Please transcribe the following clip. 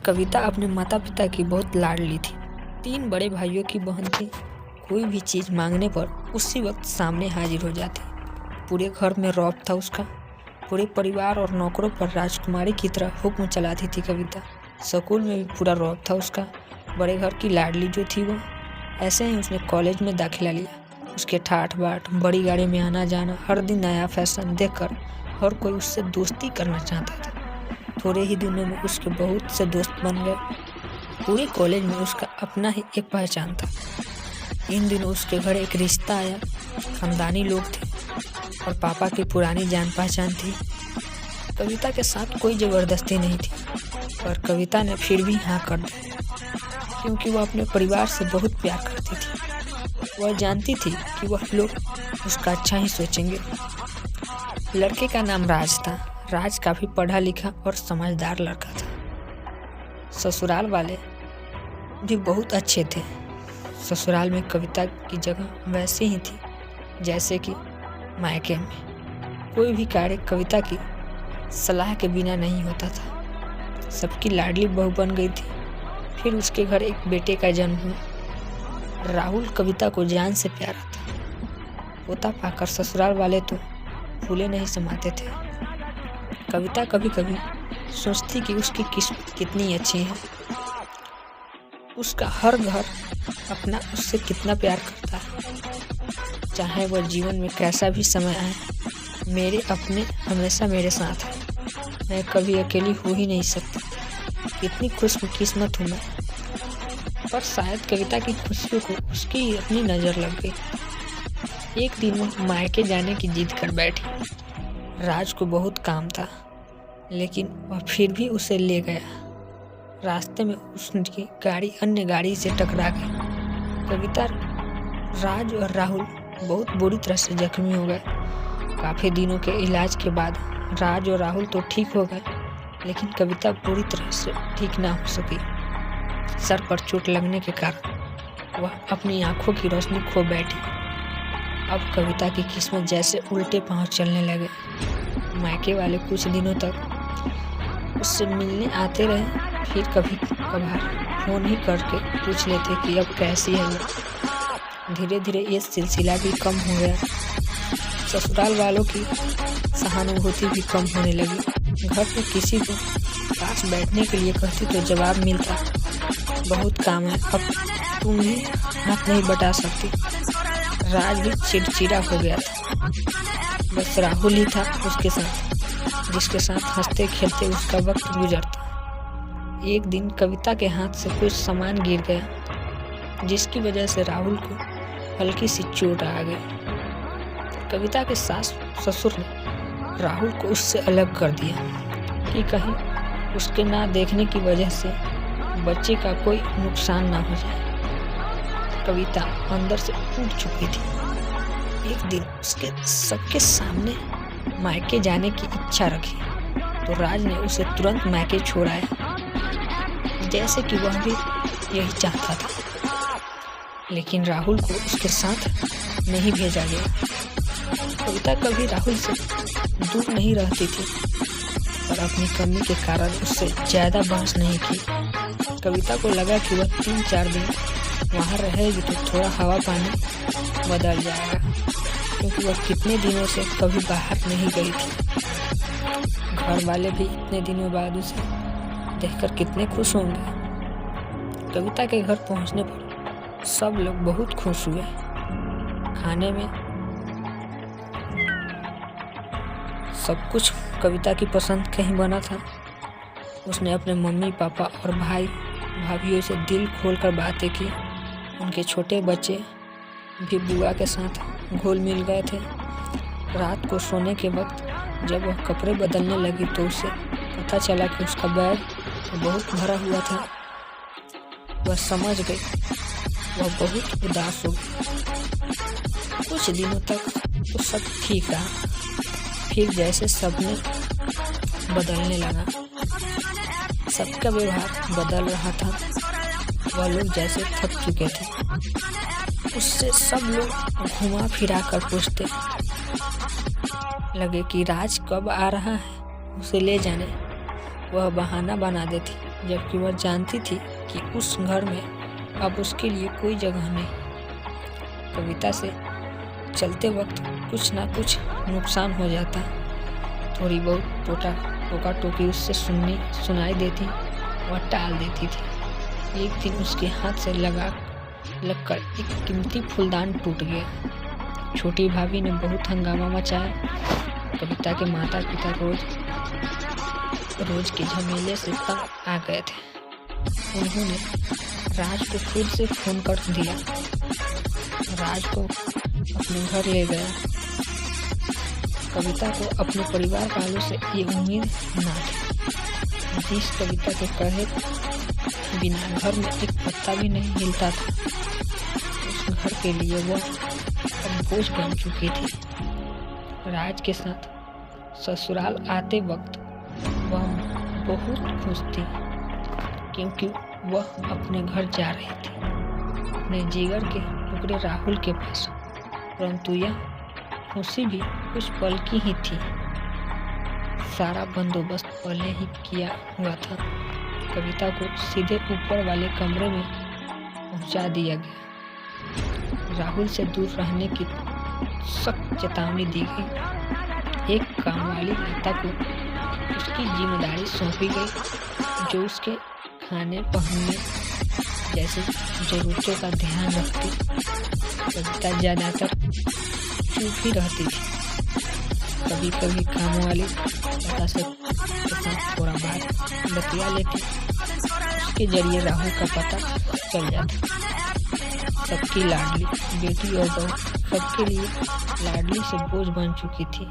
कविता अपने माता पिता की बहुत लाडली थी। 3 बड़े भाइयों की बहन थी। कोई भी चीज़ मांगने पर उसी वक्त सामने हाजिर हो जाती। पूरे घर में रौब था उसका। पूरे परिवार और नौकरों पर राजकुमारी की तरह हुक्म चलाती थी कविता। स्कूल में भी पूरा रौब था उसका। बड़े घर की लाडली जो थी वो। ऐसे ही उसने कॉलेज में दाखिला लिया। उसके ठाठ बाट, बड़ी गाड़ी में आना जाना, हर दिन नया फैशन देखकर हर कोई उससे दोस्ती करना चाहता था। थोड़े ही दिनों में उसके बहुत से दोस्त बन गए। पूरे कॉलेज में उसका अपना ही एक पहचान था। इन दिनों उसके घर एक रिश्ता आया। खानदानी लोग थे और पापा की पुरानी जान पहचान थी। कविता के साथ कोई ज़बरदस्ती नहीं थी, पर कविता ने फिर भी हाँ कर दी, क्योंकि वह अपने परिवार से बहुत प्यार करती थी। वह जानती थी कि वह लोग उसका अच्छा ही सोचेंगे। लड़के का नाम राज था। राज काफ़ी पढ़ा लिखा और समझदार लड़का था। ससुराल वाले भी बहुत अच्छे थे। ससुराल में कविता की जगह वैसे ही थी जैसे कि मायके में। कोई भी कार्य कविता की सलाह के बिना नहीं होता था। सबकी लाडली बहू बन गई थी। फिर उसके घर एक बेटे का जन्म हुआ। राहुल कविता को जान से प्यारा था। पोता पाकर ससुराल वाले तो फूले नहीं समाते थे। कविता कभी कभी सोचती कि उसकी किस्मत कितनी अच्छी है। उसका हर घर अपना उससे कितना प्यार करता है। चाहे वह जीवन में कैसा भी समय आए, मेरे अपने हमेशा मेरे साथ है। मैं कभी अकेली हो ही नहीं सकती। कितनी खुशकिस्मत हूँ मैं। पर शायद कविता की खुशियों को उसकी अपनी नज़र लग गई। एक दिन वो मायके जाने की जिद कर बैठी। राज को बहुत काम था, लेकिन वह फिर भी उसे ले गया। रास्ते में उसकी गाड़ी अन्य गाड़ी से टकरा गई। कविता, राज और राहुल बहुत बुरी तरह से जख्मी हो गए। काफ़ी दिनों के इलाज के बाद राज और राहुल तो ठीक हो गए, लेकिन कविता पूरी तरह से ठीक ना हो सकी। सर पर चोट लगने के कारण वह अपनी आंखों की रोशनी खो बैठी। अब कविता की किस्मत जैसे उल्टे पांव चलने लगे। मायके वाले कुछ दिनों तक उससे मिलने आते रहे, फिर कभी कभार फ़ोन ही करके पूछ लेते कि अब कैसी है वो। धीरे धीरे ये सिलसिला भी कम हो गया। ससुराल वालों की सहानुभूति भी कम होने लगी। घर में किसी को पास बैठने के लिए कहती तो जवाब मिलता, बहुत काम है, अब तुम भी हाथ नहीं बटा सकती। राज भी चिड़चिड़ा हो गया था। बस राहुल ही था उसके साथ, जिसके साथ हंसते खेलते उसका वक्त गुजरता। एक दिन कविता के हाथ से कुछ सामान गिर गया, जिसकी वजह से राहुल को हल्की सी चोट आ गई। कविता के सास ससुर ने राहुल को उससे अलग कर दिया कि कहीं उसके ना देखने की वजह से बच्चे का कोई नुकसान ना हो जाए। कविता अंदर से टूट चुकी थी। एक दिन उसके सबके सामने मायके जाने की इच्छा रखी तो राज ने उसे तुरंत मायके छोड़ाया, जैसे कि वह भी यही चाहता था। लेकिन राहुल को उसके साथ नहीं भेजा गया। कविता कभी राहुल से दूर नहीं रहती थी, पर अपनी कमी के कारण उससे ज़्यादा बहस नहीं की। कविता को लगा कि वह 3-4 दिन वहाँ रहेगी तो थोड़ा हवा पानी बदल जाएगा, क्योंकि वह कितने दिनों से कभी बाहर नहीं गई थी। घर वाले भी इतने दिनों बाद उसे देखकर कितने खुश होंगे। कविता के घर पहुंचने पर सब लोग बहुत खुश हुए। खाने में सब कुछ कविता की पसंद का ही बना था। उसने अपने मम्मी पापा और भाई भाभीयों से दिल खोलकर बातें की। उनके छोटे बच्चे भी बुआ के साथ घुल मिल गए थे। रात को सोने के वक्त जब वह कपड़े बदलने लगी तो उसे पता चला कि उसका बैग बहुत भरा हुआ था। वह समझ गई, वह बहुत उदास हो गई। कुछ दिनों तक तो सब ठीक रहा, फिर जैसे सबने बदलने लगा, सबका व्यवहार बदल रहा था। वह लोग जैसे थक चुके थे। उससे सब लोग घुमा फिरा कर पूछते लगे कि राज कब आ रहा है, उसे ले जाने। वह बहाना बना देती, जबकि वह जानती थी कि उस घर में अब उसके लिए कोई जगह नहीं। कविता से चलते वक्त कुछ ना कुछ नुकसान हो जाता, थोड़ी बहुत टोका टोकी उससे सुनाई देती, वह टाल देती थी। एक दिन उसके हाथ से लगकर एक कीमती फूलदान टूट गया। छोटी भाभी ने बहुत हंगामा मचाया। कविता के माता पिता रोज के झमेले से तंग आ गए थे। उन्होंने राज को फिर से फोन कर दिया। राज को अपने घर ले गया। कविता को अपने परिवार वालों से ये उम्मीद ना थी। जिस कविता के कहे बिना घर में एक पत्ता भी नहीं हिलता था, उस घर के लिए वह अब बोझ बन चुकी थी। राज के साथ ससुराल आते वक्त वह बहुत खुश थी, क्योंकि वह अपने घर जा रही थी, अपने जिगर के टुकड़े राहुल के पास। परंतु यह खुशी भी कुछ पल की ही थी। सारा बंदोबस्त पहले ही किया हुआ था। कविता को सीधे ऊपर वाले कमरे में पहुंचा दिया गया। राहुल से दूर रहने की सख्त चेतावनी दी गई। एक कामवाली लता को उसकी जिम्मेदारी सौंपी गई, जो उसके खाने पहनने जैसे जरूरतों का ध्यान रखती। कविता ज़्यादातर चुप ही रहती थी। कभी कभी काम वाली लता से थोड़ा बात बतिया लेती, उसके जरिए राहुल का पता चल जाता। सबकी लाडली बेटी और बहू सबके लिए लाडली से बोझ बन चुकी थी।